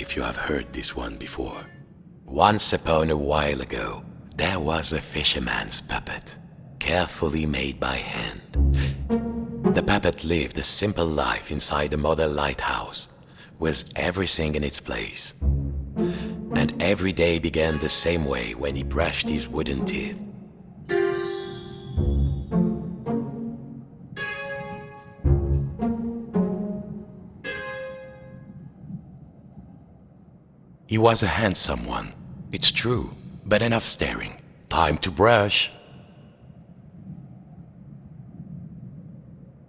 if you have heard this one before. Once upon a while ago, there was a fisherman's puppet, carefully made by hand. The puppet lived a simple life inside a model lighthouse, with everything in its place. And every day began the same way when he brushed his wooden teeth. He was a handsome one, it's true, but enough staring. Time to brush.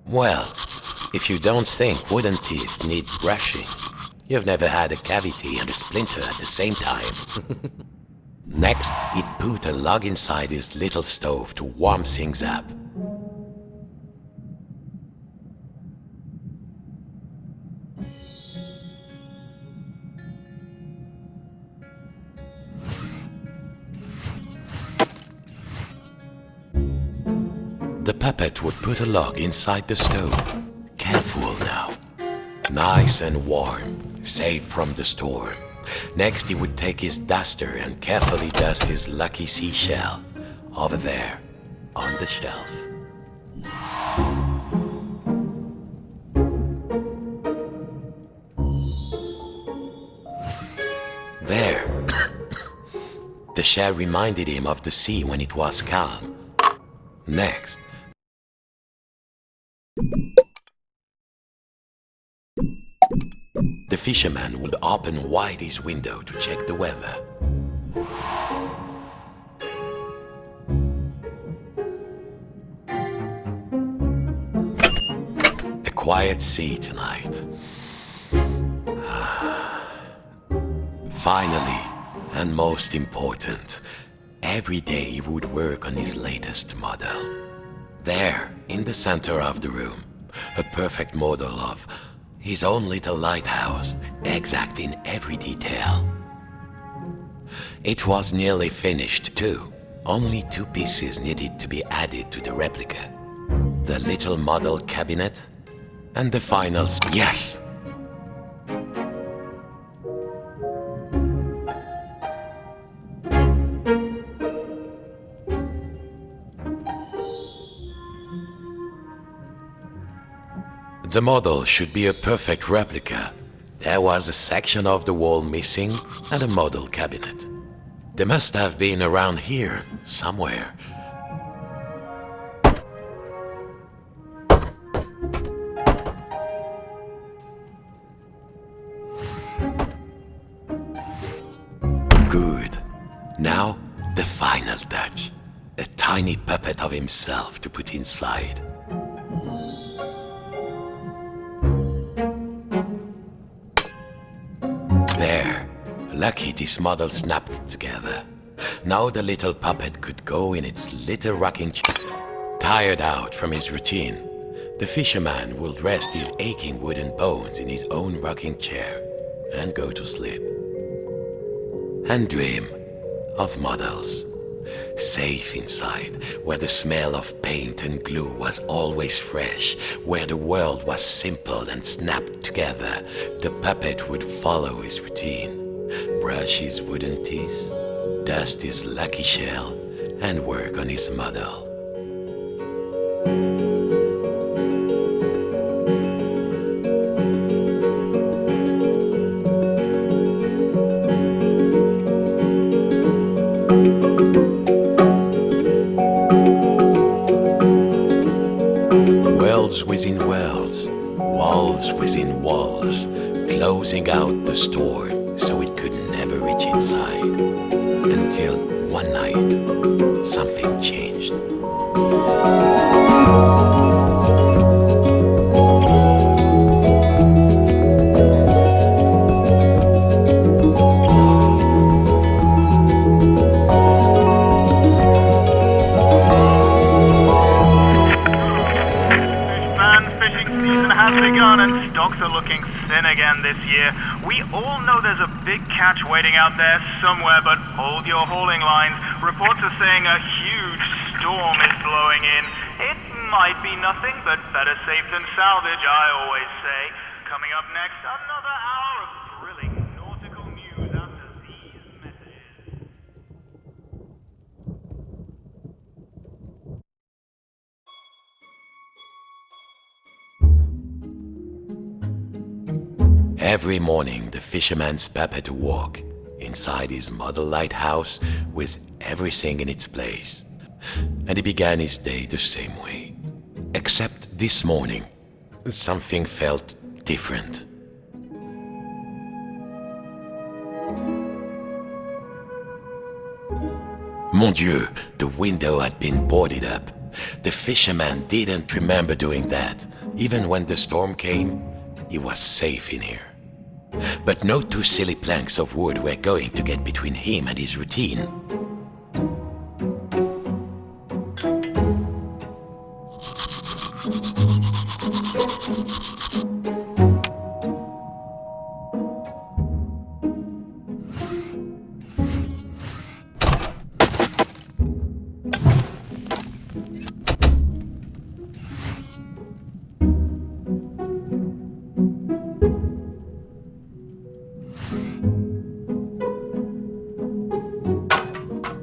Well, if you don't think wooden teeth need brushing, you've never had a cavity and a splinter at the same time. Next, he'd put a log inside his little stove to warm things up. The puppet would put a log inside the stove. Careful now. Nice and warm, safe from the storm. Next he would take his duster and carefully dust his lucky seashell over there on the shelf. There. The shell reminded him of the sea when it was calm. Next, the fisherman would open wide his window to check the weather. A quiet sea tonight. Finally, and most important, every day he would work on his latest model. There, in the center of the room, a perfect model of his own little lighthouse, exact in every detail. It was nearly finished too. Only 2 pieces needed to be added to the replica. The little model cabinet and the final... Yes! The model should be a perfect replica. There was a section of the wall missing and a model cabinet. They must have been around here, somewhere. Good. Now, the final touch. A tiny puppet of himself to put inside. There, lucky this model snapped together. Now the little puppet could go in its little rocking chair. Tired out from his routine, the fisherman would rest his aching wooden bones in his own rocking chair and go to sleep. And dream of models. Safe inside, where the smell of paint and glue was always fresh, where the world was simple and snapped together, the puppet would follow his routine, brush his wooden teeth, dust his lucky shell, and work on his model. Worlds within worlds, walls within walls, closing out the storm so it could never reach inside. Until one night, something changed. And stocks are looking thin again this year. We all know there's a big catch waiting out there somewhere, but hold your hauling lines. Reports are saying a huge storm is blowing in. It might be nothing, but better safe than salvage, I always say. Coming up next, another hour of thrilling nautical Every morning, the fisherman's puppet awoke inside his model lighthouse with everything in its place. And he began his day the same way. Except this morning, something felt different. Mon Dieu, the window had been boarded up. The fisherman didn't remember doing that. Even when the storm came, he was safe in here. But no two silly planks of wood were going to get between him and his routine.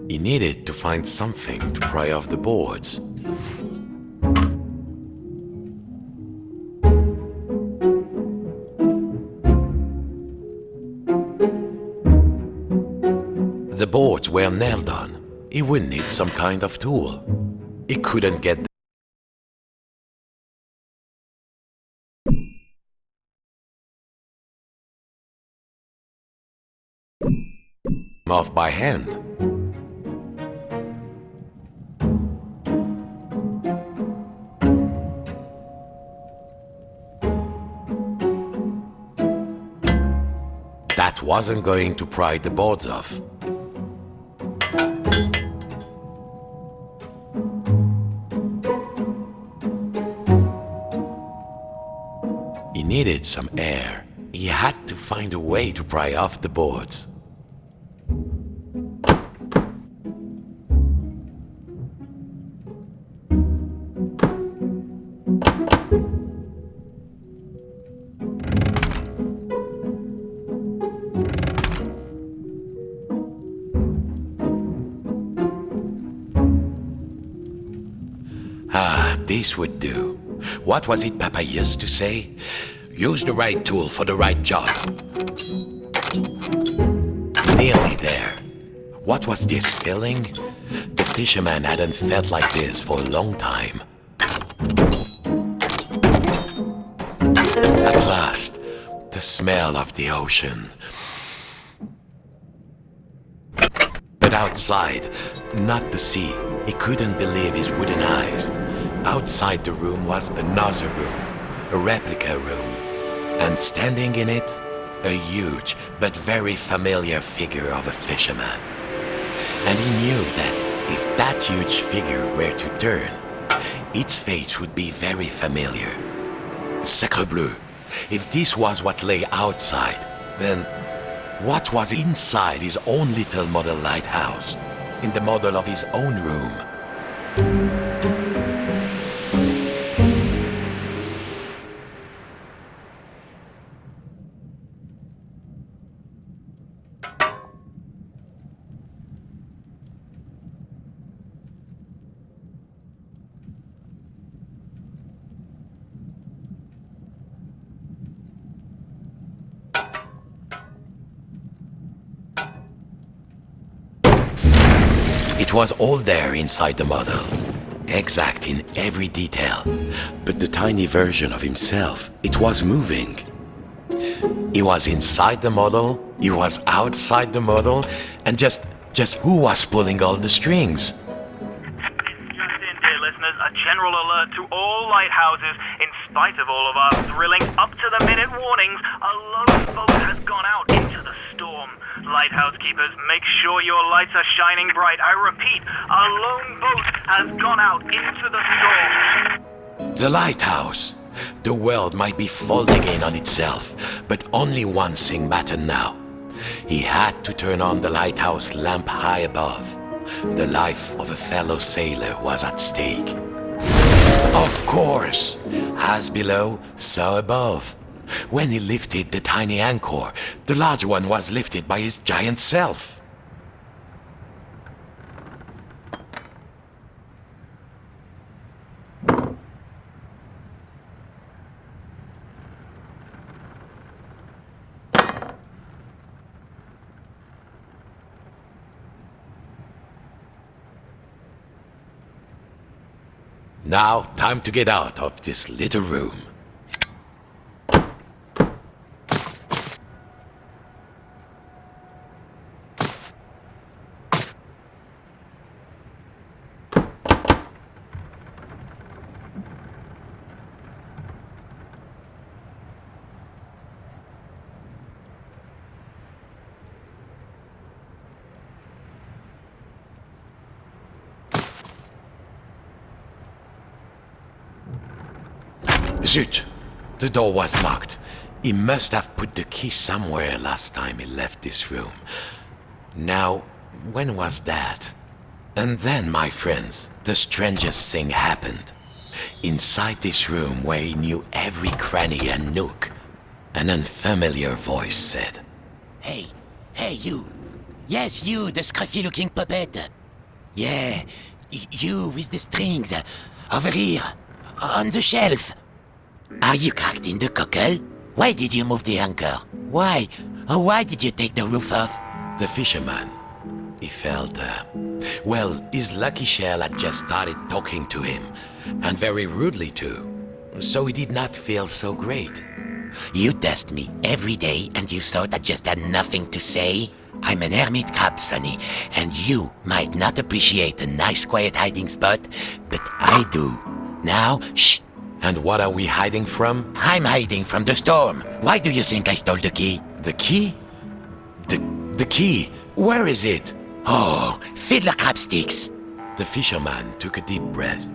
He needed to find something to pry off the boards. The boards were nailed on. He would need some kind of tool. He couldn't get them off by hand. That wasn't going to pry the boards off. He needed some air. He had to find a way to pry off the boards. This would do. What was it Papa used to say? Use the right tool for the right job. Nearly there. What was this feeling? The fisherman hadn't felt like this for a long time. At last, the smell of the ocean. But outside, not the sea. He couldn't believe his wooden eyes. Outside the room was another room, a replica room, and standing in it, a huge but very familiar figure of a fisherman. And he knew that if that huge figure were to turn, its face would be very familiar. Sacre bleu! If this was what lay outside, then what was inside his own little model lighthouse, in the model of his own room? It was all there inside the model, exact in every detail. But the tiny version of himself, it was moving. He was inside the model, he was outside the model, and just who was pulling all the strings? Just in, dear listeners, a general alert to all lighthouses. In spite of all of our thrilling, up-to-the-minute warnings, a lone boat has gone out into the storm. Lighthouse keepers, make sure your lights are shining bright. I repeat, a lone boat has gone out into the storm. The lighthouse. The world might be folding in on itself, but only one thing mattered now. He had to turn on the lighthouse lamp high above. The life of a fellow sailor was at stake. Of course, as below, so above. When he lifted the tiny anchor, the large one was lifted by his giant self. Now, time to get out of this little room. Zut! The door was locked. He must have put the key somewhere last time he left this room. Now, when was that? And then, my friends, the strangest thing happened. Inside this room where he knew every cranny and nook, an unfamiliar voice said, Hey, you. Yes, you, the scruffy-looking puppet. Yeah, you with the strings. Over here, on the shelf. Are you cracked in the cockle? Why did you move the anchor? Why? Oh, why did you take the roof off? The fisherman. He felt, his lucky shell had just started talking to him, and very rudely too, so he did not feel so great. You test me every day and you thought I just had nothing to say? I'm an hermit crab, Sonny, and you might not appreciate a nice quiet hiding spot, but I do. Now, shh. And what are we hiding from? I'm hiding from the storm. Why do you think I stole the key? The key? The key? Where is it? Oh, fiddler crab sticks. The fisherman took a deep breath.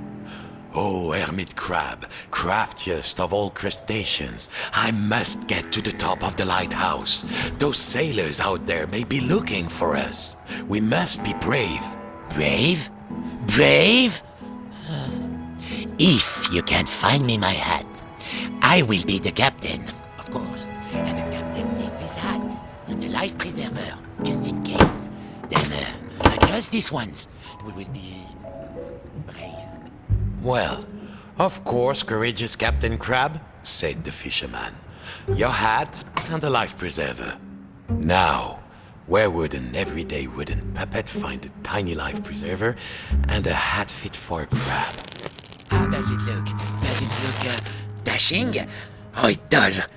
Oh, hermit crab, craftiest of all crustaceans, I must get to the top of the lighthouse. Those sailors out there may be looking for us. We must be brave. Brave? Brave? If you can't find me my hat, I will be the captain, of course. And the captain needs his hat and a life preserver, just in case. Then, just this once, we will be brave. Well, of course, courageous Captain Crab, said the fisherman. Your hat and a life preserver. Now, where would an everyday wooden puppet find a tiny life preserver and a hat fit for a crab? How does it look? Does it look, dashing? Oh, it does.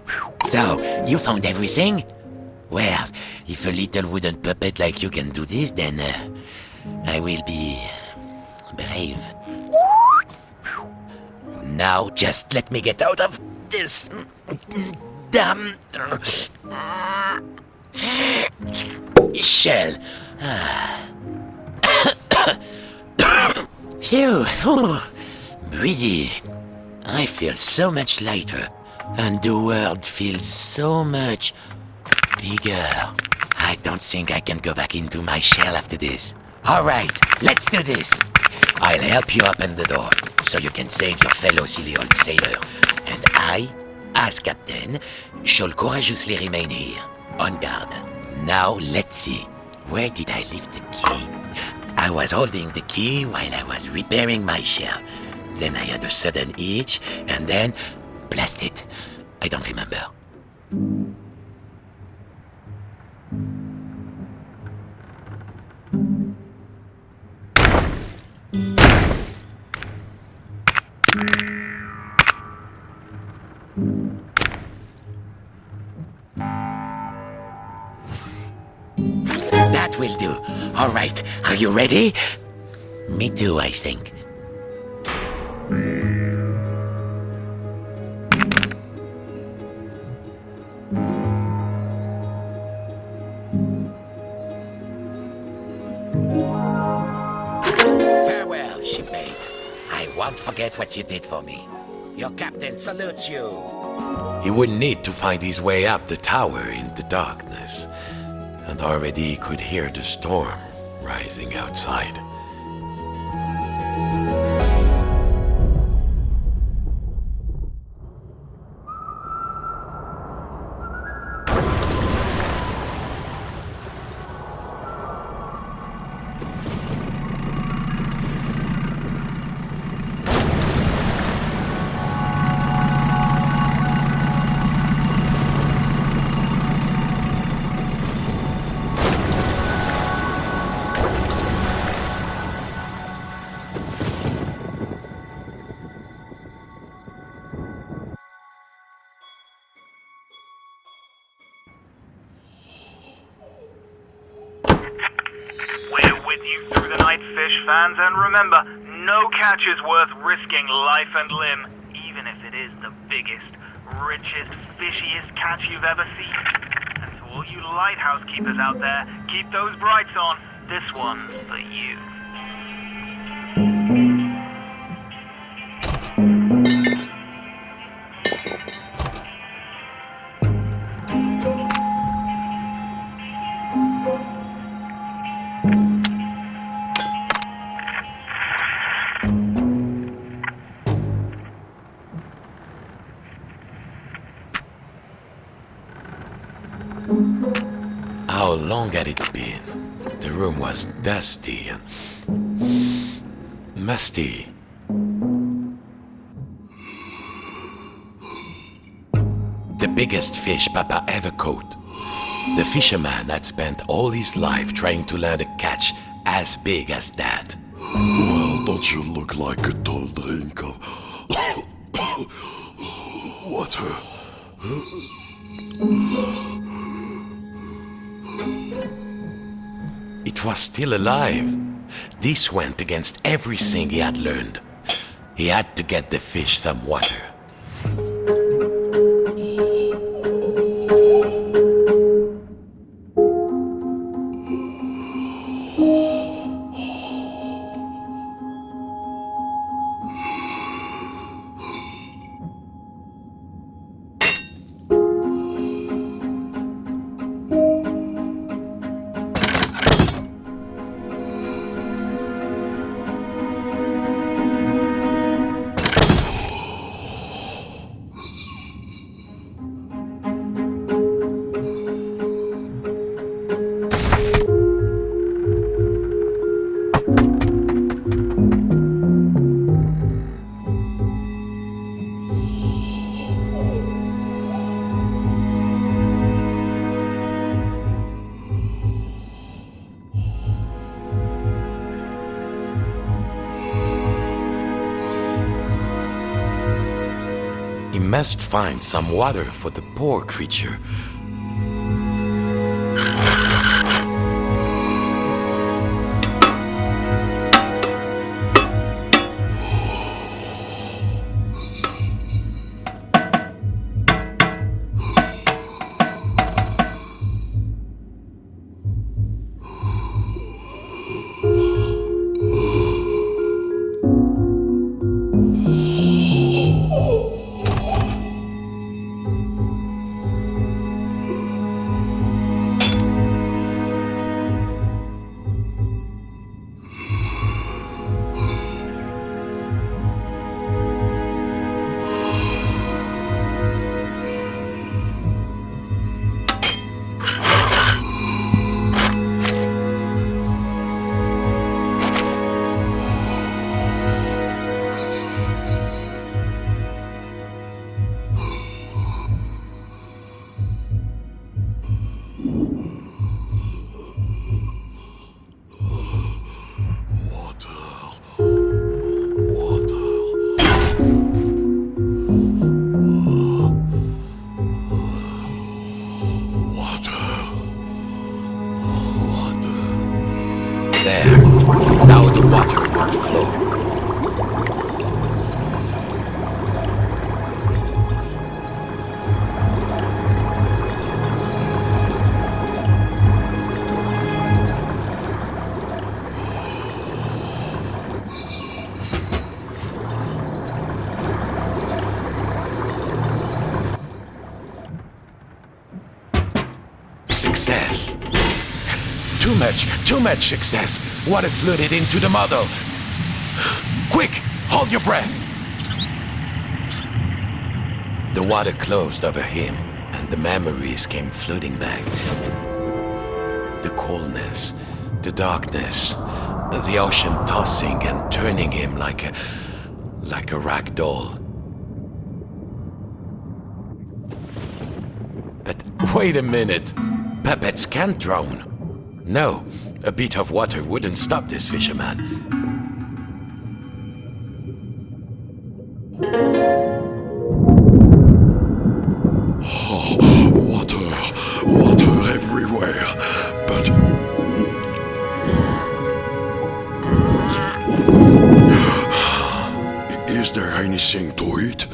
So, you found everything? Well, if a little wooden puppet like you can do this, then, I will be brave. Now, just let me get out of this damn shell. Phew. Breezy. I feel so much lighter, and the world feels so much bigger. I don't think I can go back into my shell after this. All right, let's do this. I'll help you open the door, so you can save your fellow silly old sailor. And I, as captain, shall courageously remain here, on guard. Now, let's see. Where did I leave the key? I was holding the key while I was repairing my shell. Then I had a sudden itch, and then... blast it. I don't remember. That will do. All right, are you ready? Me too, I think. Farewell, shipmate. I won't forget what you did for me. Your captain salutes you. He would need to find his way up the tower in the darkness, and already he could hear the storm rising outside. hands, and remember, no catch is worth risking life and limb, even if it is the biggest, richest, fishiest catch you've ever seen. And to all you lighthouse keepers out there, keep those brights on. This one's for you. How long had it been? The room was dusty and musty. The biggest fish Papa ever caught. The fisherman had spent all his life trying to learn a catch as big as that. Well, don't you look like a tall drink of water? It was still alive. This went against everything he had learned. He had to get the fish some water. He must find some water for the poor creature. There. Now the water would flow. Success. Too much success. Water flooded into the model. Quick, hold your breath. The water closed over him, and the memories came flooding back. The coldness, the darkness, the ocean tossing and turning him like a rag doll. But wait a minute. Puppets can't drown. No, a bit of water wouldn't stop this fisherman. Water everywhere, but anything to eat?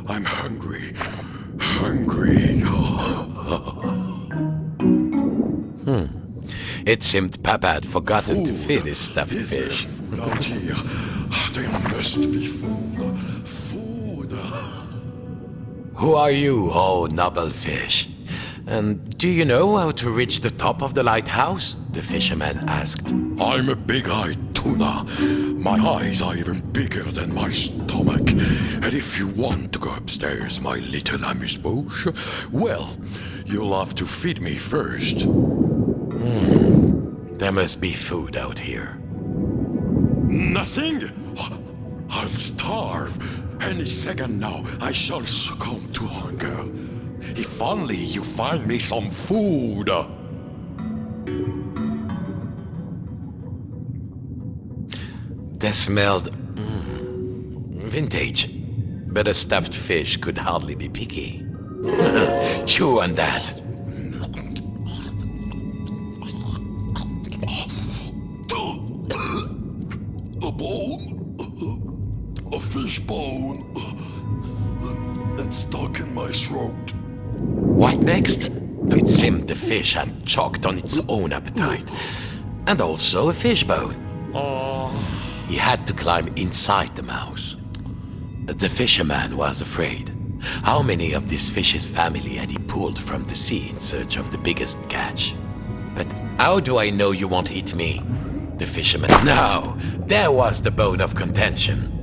I'm hungry. Hungry. It seemed Papa had forgotten to Food. feed his stuffed Is there fish. food out here? There must be food. Food. Who are you, oh noble fish? And do you know how to reach the top of the lighthouse? The fisherman asked. I'm a big-eyed tuna. My eyes are even bigger than my stomach. And if you want to go upstairs, my little amuse-bouche, well, you'll have to feed me first. There must be food out here. Nothing? I'll starve. Any second now, I shall succumb to hunger. If only you find me some food. They smelled vintage, but a stuffed fish could hardly be picky. Chew on that. A bone? A fish bone? It's stuck in my throat. What next? It seemed the fish had choked on its own appetite, and also a fish bone. He had to climb inside the mouse. The fisherman was afraid. How many of this fish's family had he pulled from the sea in search of the biggest catch? But how do I know you won't eat me? The fisherman. No, there was the bone of contention.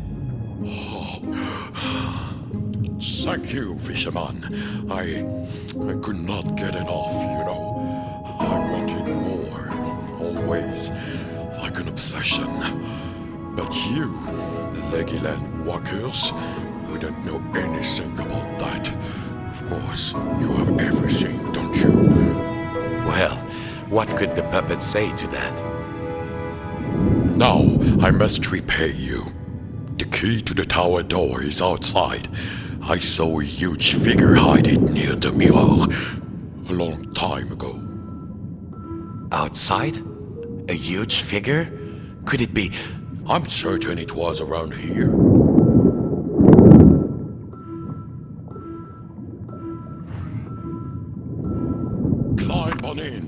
Thank you, fisherman. I could not get enough, you know. I wanted more, always, like an obsession. But you, Leggyland walkers, we don't know anything about that. Of course, you have everything, don't you? Well, what could the puppet say to that? Now I must repay you. The key to the tower door is outside. I saw a huge figure hide it near the mirror a long time ago. Outside? A huge figure? Could it be? I'm certain it was around here. Climb on in.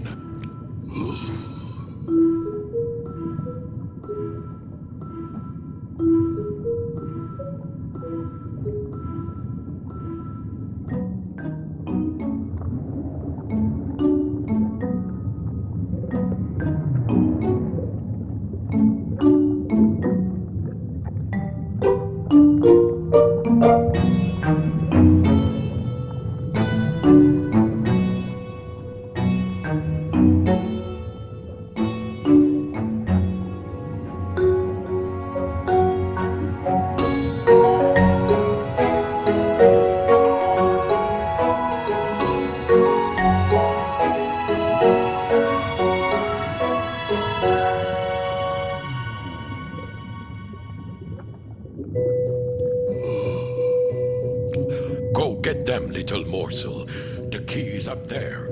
Go get them, little morsel. The key is up there.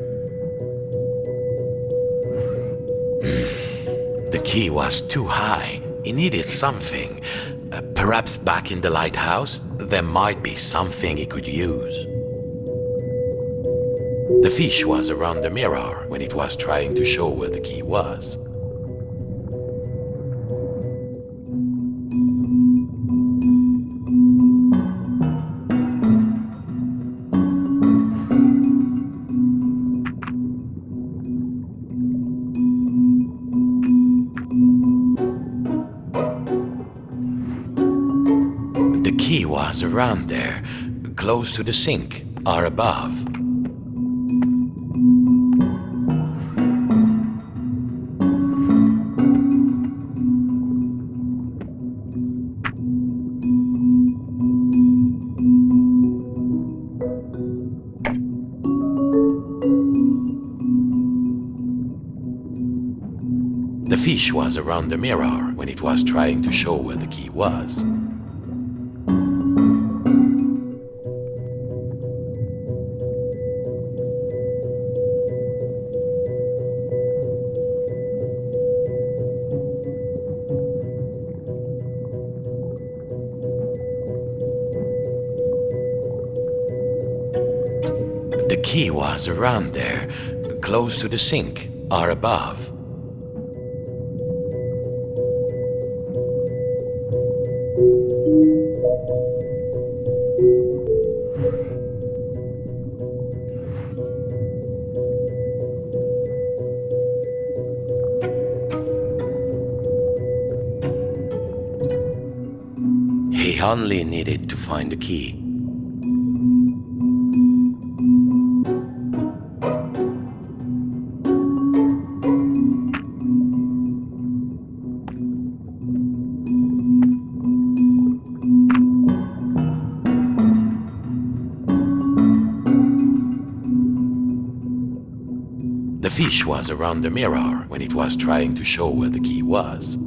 The key was too high. He needed something. Perhaps back in the lighthouse, there might be something he could use. The fish was around the mirror when it was trying to show where the key was. The key was around there, close to the sink, or above. The fish was around the mirror when it was trying to show where the key was. key was around there, close to the sink or above. He only needed to find the key. The fish was around the mirror when it was trying to show where the key was.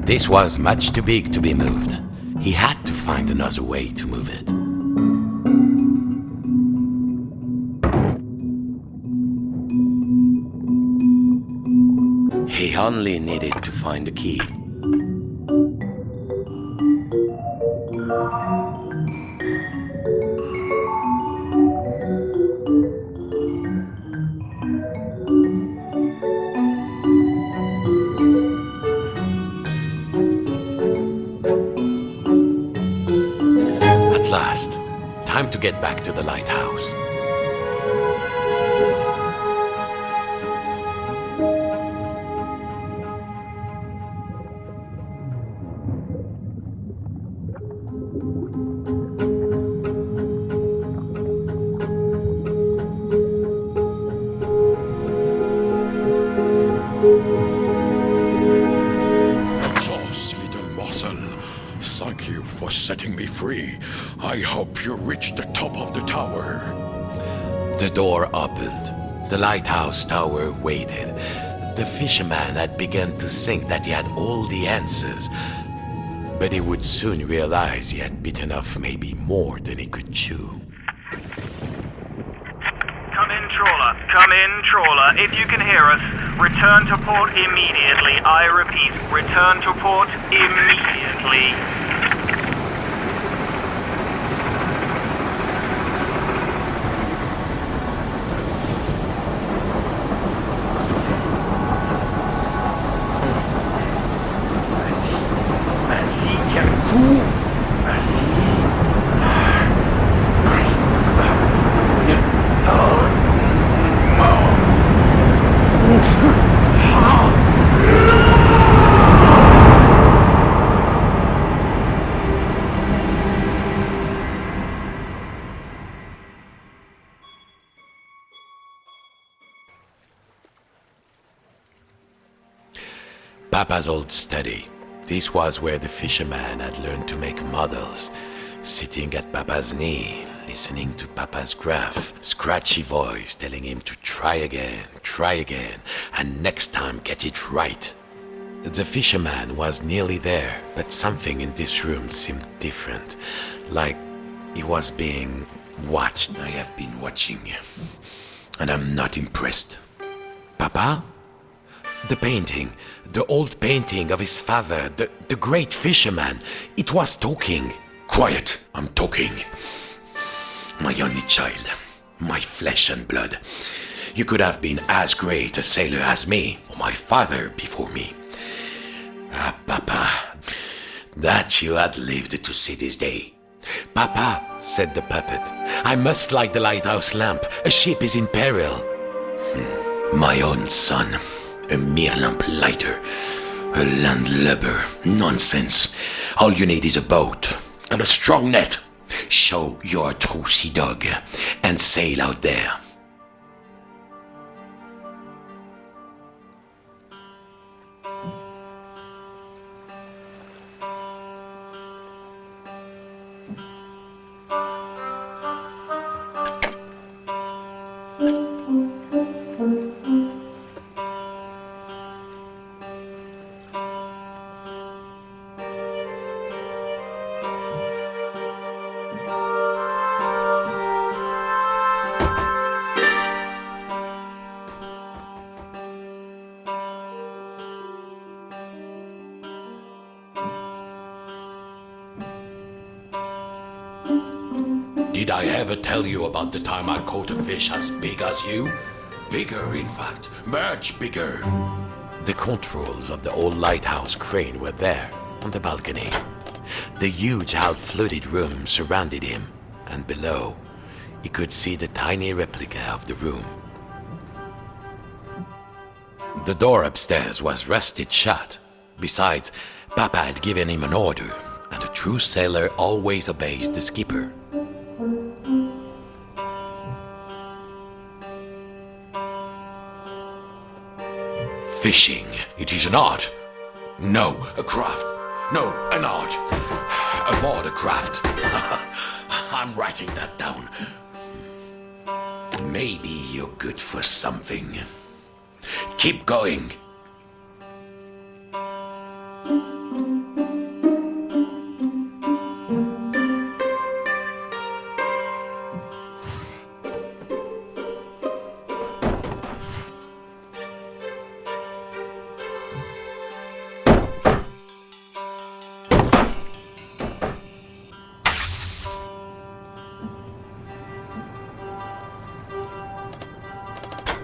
This was much too big to be moved. He had to find another way to move it. He only needed to find the key. At last, time to get back to the lighthouse. Just little morsel. Thank you for setting me free. I hope you reach the top of the tower. The door opened. The lighthouse tower waited. The fisherman had begun to think that he had all the answers, but he would soon realize he had bitten off maybe more than he could chew. Come in, trawler. Come in, trawler. If you can hear us, return to port immediately. I repeat, return to port immediately. Vas-y, tiens le coup. Vas-y. Papa's old study. This was where the fisherman had learned to make models, sitting at Papa's knee, listening to Papa's gruff, scratchy voice telling him to try again, and next time get it right. The fisherman was nearly there, but something in this room seemed different, like he was being watched. I have been watching, and I'm not impressed. Papa? The painting, the old painting of his father, the great fisherman, it was talking. Quiet, I'm talking. My only child, my flesh and blood. You could have been as great a sailor as me, or my father before me. Ah, Papa, that you had lived to see this day. Papa, said the puppet, I must light the lighthouse lamp. A ship is in peril. My own son, a mere lamp lighter, a landlubber, nonsense. All you need is a boat and a strong net. Show you're a true sea dog and sail out there. Did I ever tell you about the time I caught a fish as big as you? Bigger, in fact, much bigger. The controls of the old lighthouse crane were there, on the balcony. The huge half-flooded room surrounded him, and below, he could see the tiny replica of the room. The door upstairs was rusted shut. Besides, Papa had given him an order, and a true sailor always obeys the skipper. Fishing, it is an art. No, a craft. No, an art. Aboard a craft. I'm writing that down. Maybe you're good for something. Keep going.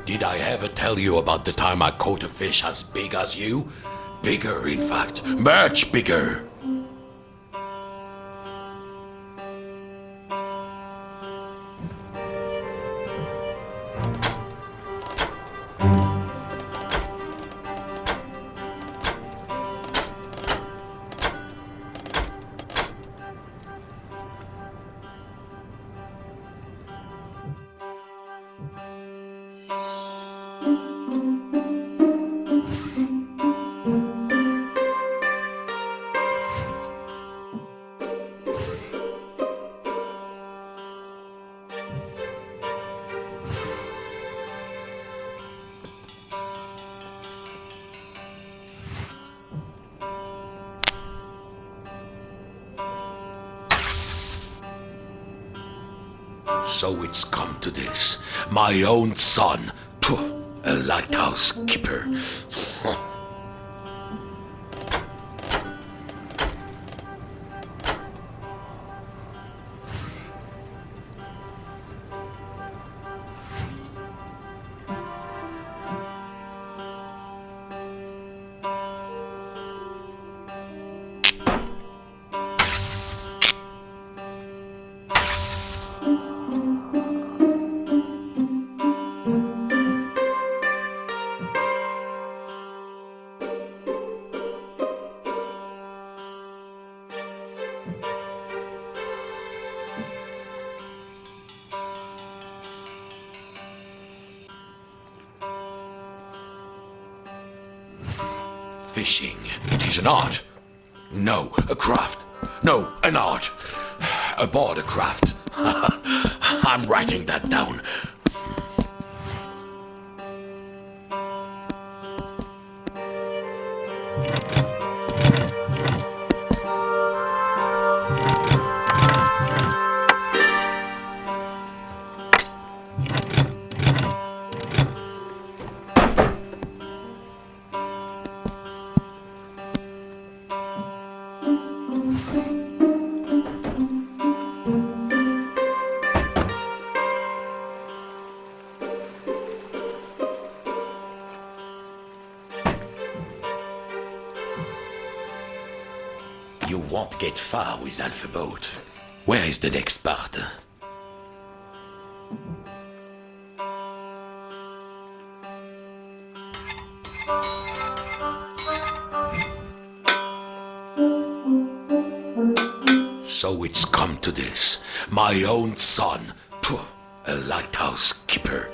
Did I ever tell you about the time I caught a fish as big as you? Bigger, in fact, much bigger. So it's come to this. My own son. Pooh, a lighthouse skipper. Fishing, it is an art. No, a craft. No, an art. Aboard a craft. I'm writing that down. You won't get far with Alpha Boat. Where is the next part? So it's come to this. My own son. Pooh, a lighthouse skipper.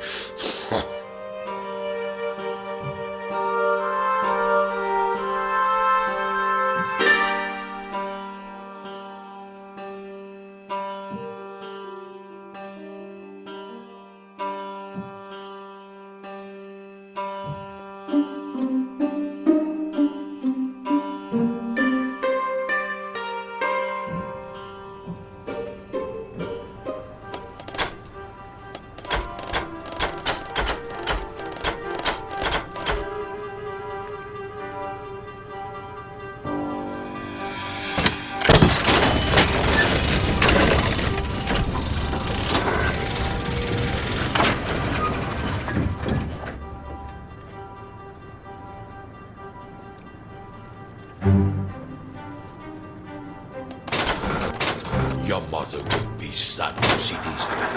mother would be sad to see these men.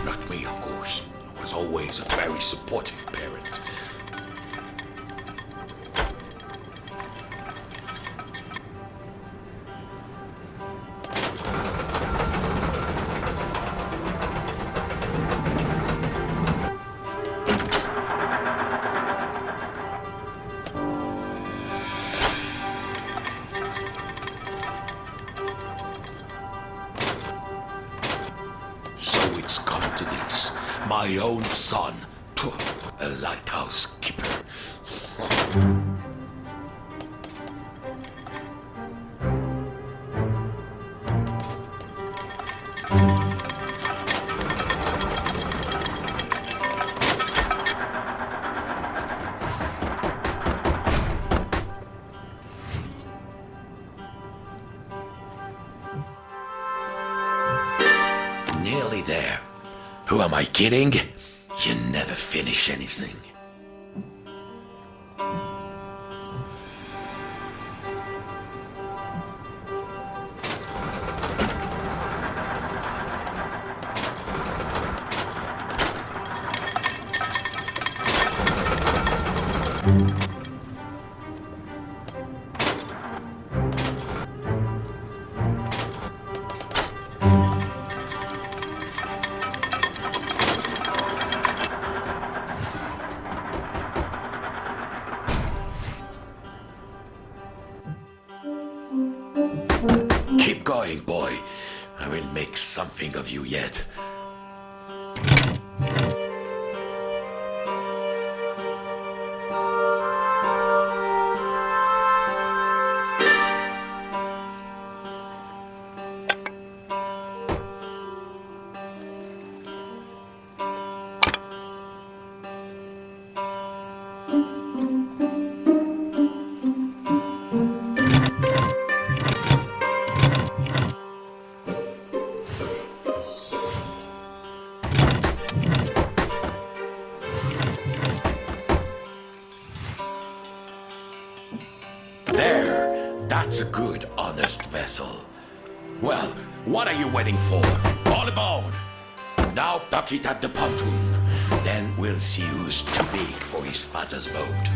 Not me, of course. I was always a very supportive parent. So it's come to this. My own son. Phew, a lighthouse keeper. Nearly there. Who am I kidding? You never finish anything. Keep going, boy. I will make something of you yet. There, that's a good, honest vessel. Well, what are you waiting for? All aboard! Now dock it at the pontoon. Then we'll see who's too big for his father's boat.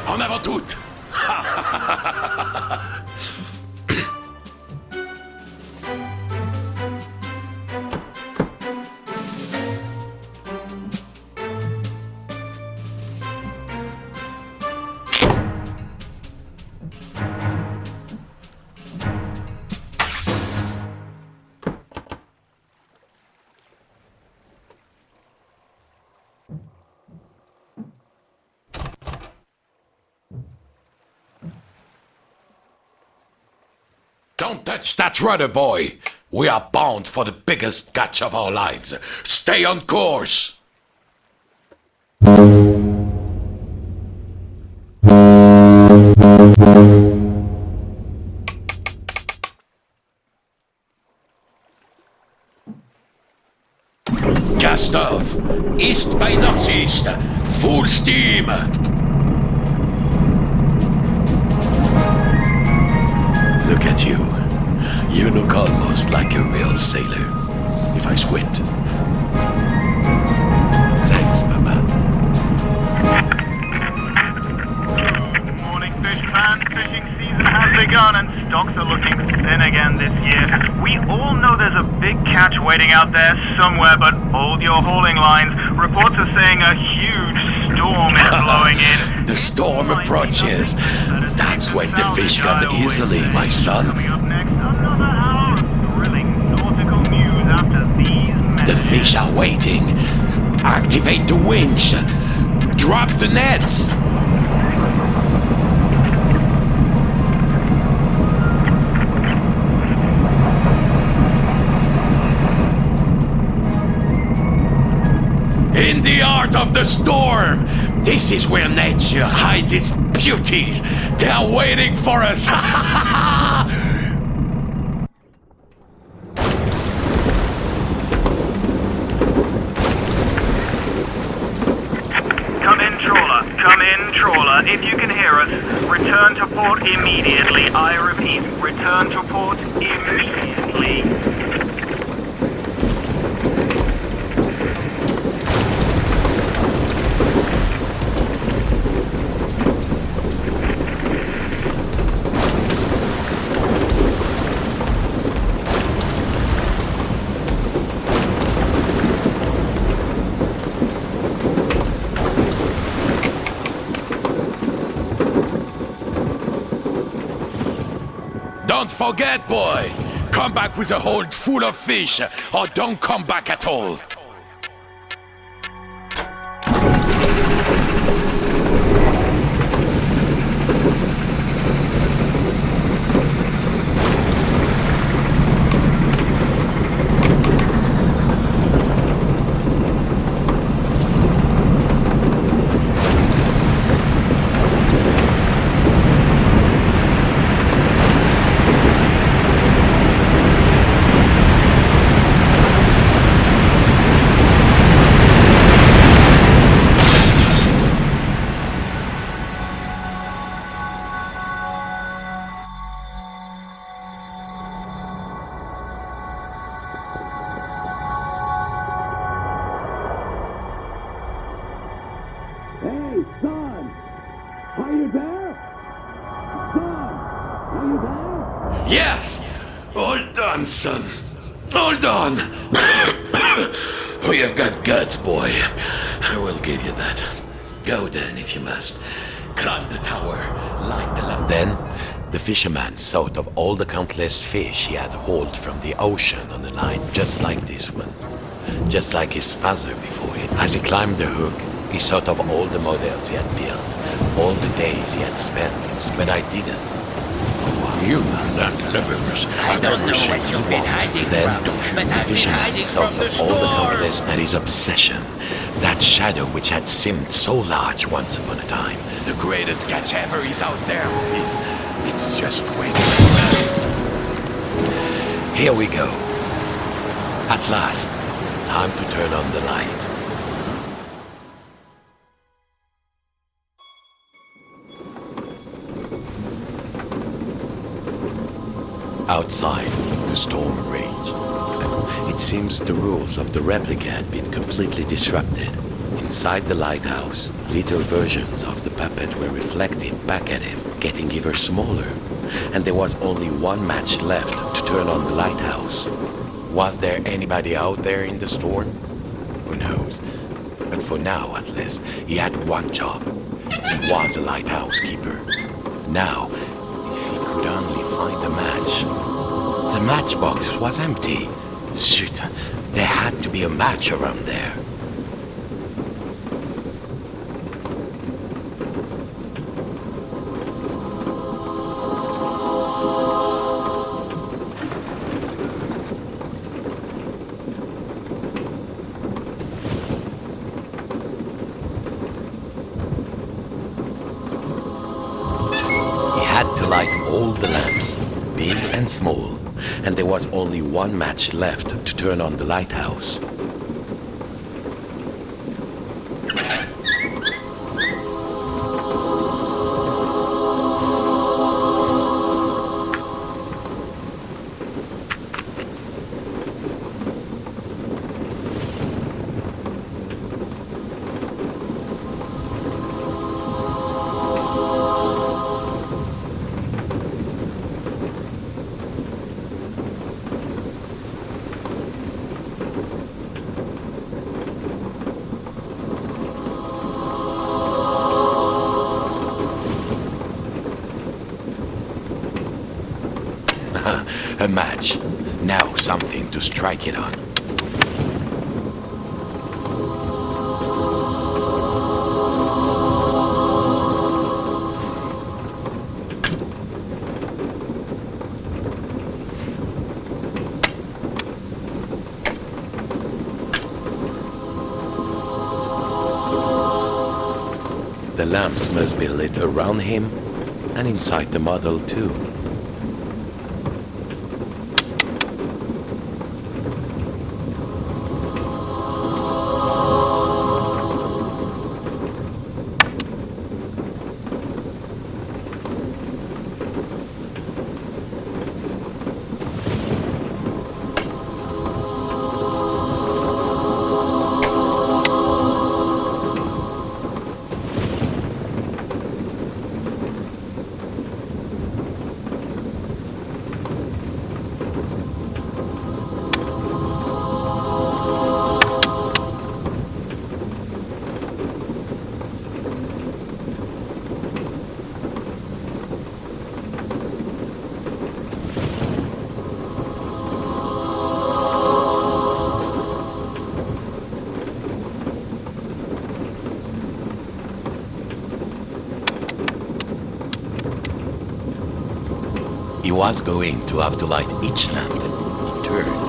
En avant toute! Don't touch that rudder, boy! We are bound for the biggest catch of our lives. Stay on course! Cast off! East by northeast! Full steam! Look at you. You look almost like a real sailor, if I squint. Thanks, Papa. Good morning, fish fans. Fishing season has begun and stocks are looking waiting out there somewhere, but hold your hauling lines. Reports are saying a huge storm is blowing in. The storm approaches. That's when the fish come easily, my son. Coming up next, another hour of thrilling nautical news after these The messages. fish are waiting. Activate the winch. Drop the nets. In the heart of the storm, this is where nature hides its beauties. They are waiting for us. Come in, trawler. Come in, trawler. If you can hear us, return to port immediately. I repeat, return to port immediately. Don't forget, boy. Come back with a hold full of fish, or don't come back at all. Hey, son! Are you there? Son! Are you there? Yes! Hold on, son. Hold on. We have got guts, boy. I will give you that. Go then, if you must. Climb the tower, light the lamp. Then, the fisherman thought of all the countless fish he had hauled from the ocean on a line just like this one. Just like his father before him. As he climbed the hook, he thought of all the models he had built, all the days he had spent in but I didn't. You land-lubbers. I don't know what you've been hiding Then, from, but the I've been fisherman hiding thought from the of all the storm. countless and his obsession. That shadow which had seemed so large once upon a time. The greatest catch ever is out there, it's just waiting for us. Here we go. At last, time to turn on the light. Outside, the storm raged. It seems the rules of the replica had been completely disrupted. Inside the lighthouse, little versions of the puppet were reflected back at him, getting ever smaller. And there was only one match left to turn on the lighthouse. Was there anybody out there in the storm? Who knows? But for now, at least, he had one job. He was a lighthouse keeper. Now, if he could only find a match. The matchbox was empty. Shoot, there had to be a match around there. He had to light all the lamps, big and small, and there was only one match left to turn on the lighthouse. A match. Now something to strike it on. The lamps must be lit around him and inside the model too. He was going to have to light each lamp in turn.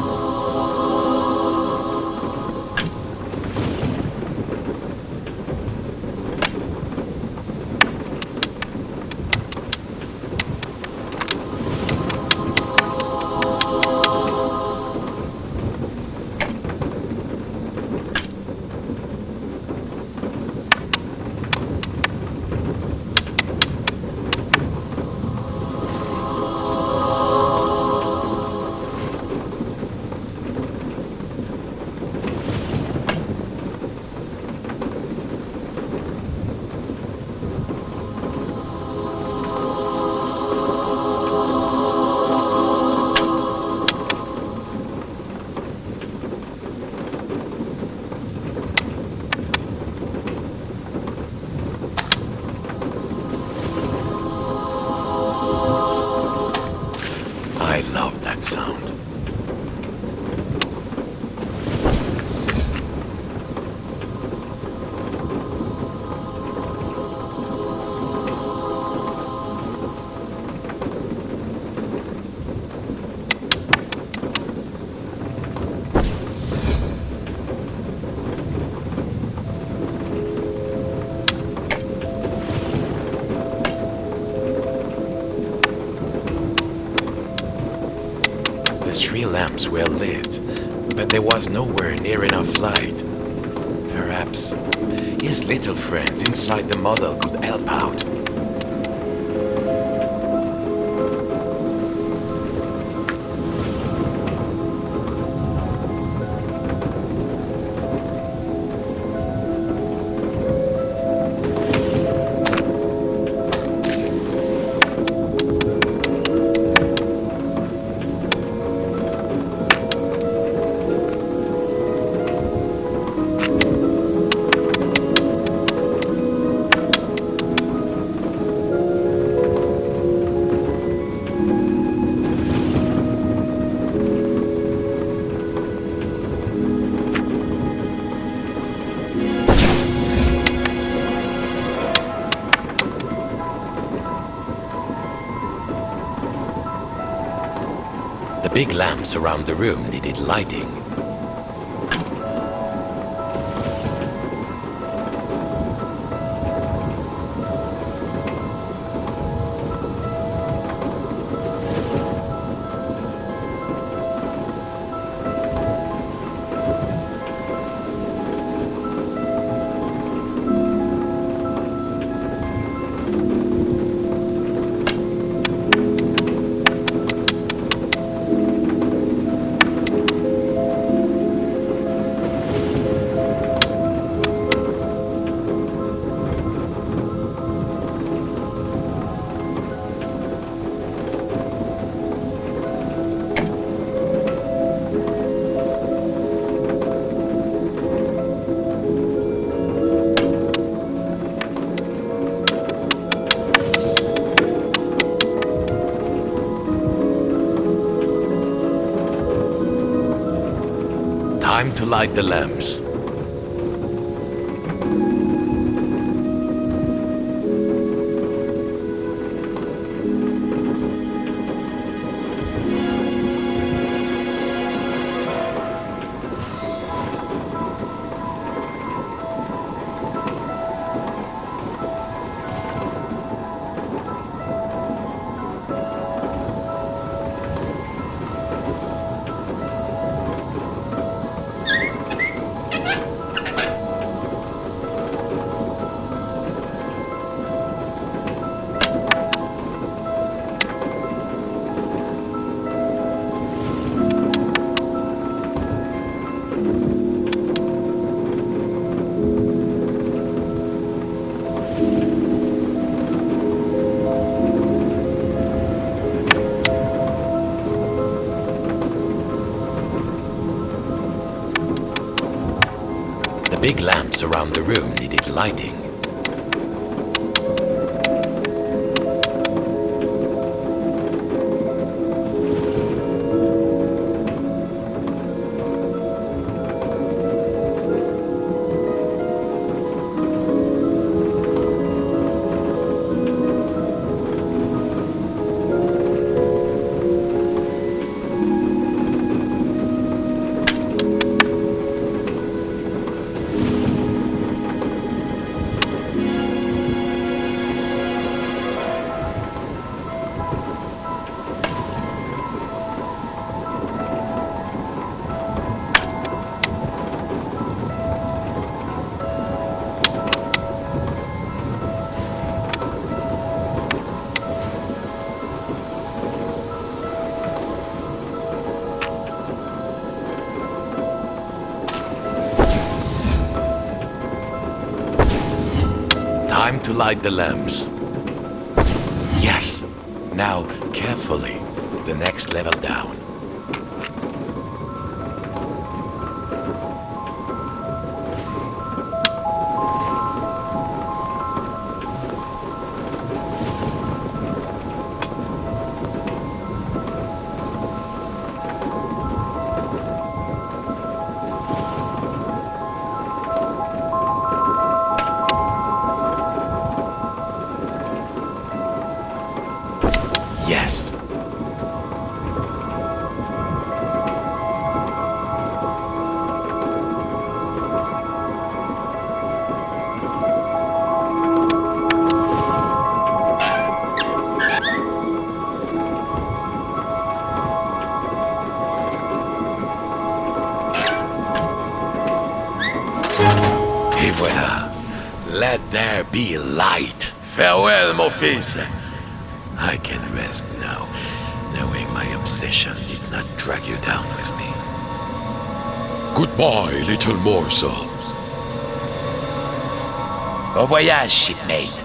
I love that sound. The 3 lamps were lit, but there was nowhere near enough light. Perhaps his little friends inside the model could help out. The big lamps around the room needed lighting. Time to light the lamps. The big lamps around the room needed lighting. Time to light the lamps. Yes. Now, carefully, the next level down. Yes. Et voilà. Let there be light. Farewell, mon fils. I can rest now, knowing my obsession did not drag you down with me. Goodbye, little morsel. Au voyage, shipmate.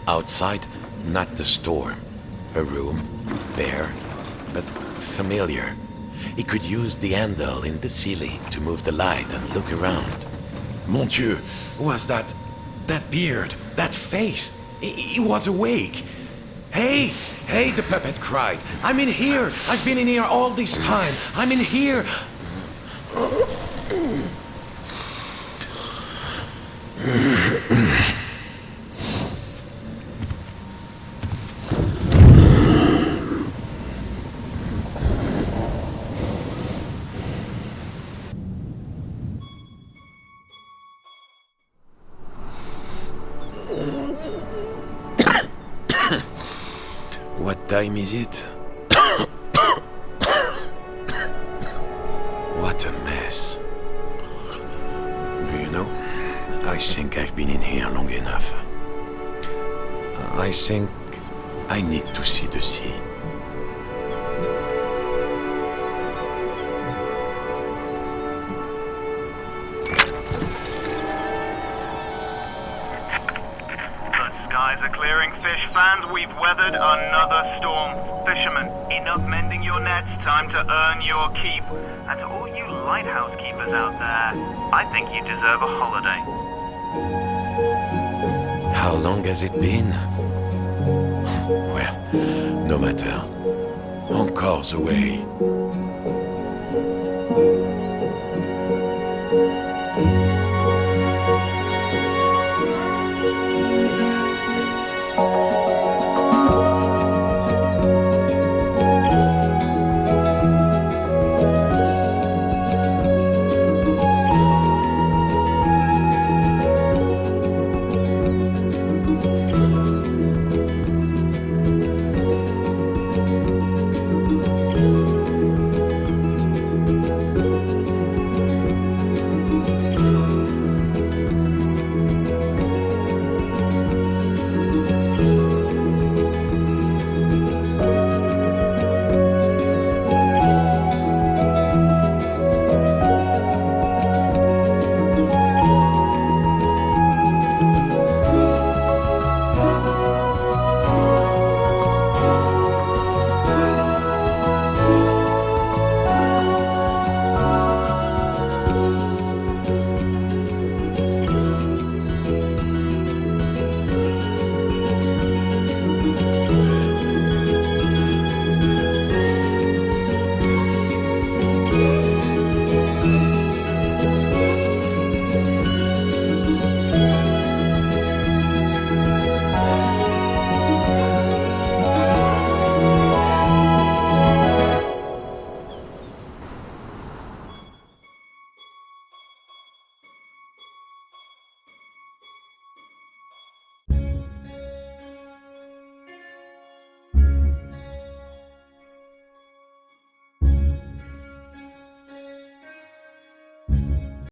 Outside, not the storm. A room, bare, but familiar. He could use the handle in the ceiling to move the light and look around. Mon Dieu, was that beard, that face? He was awake. Hey, the puppet cried. I'm in here. I've been in here all this time. I'm in here. What time is it? What a mess. You know, I think I've been in here long enough. I think I need to see the sea. are clearing, fish fans. We've weathered another storm. Fisherman, enough mending your nets, time to earn your keep. And to all you lighthouse keepers out there, I think you deserve a holiday. How long has it been? Well, no matter. Encore the way.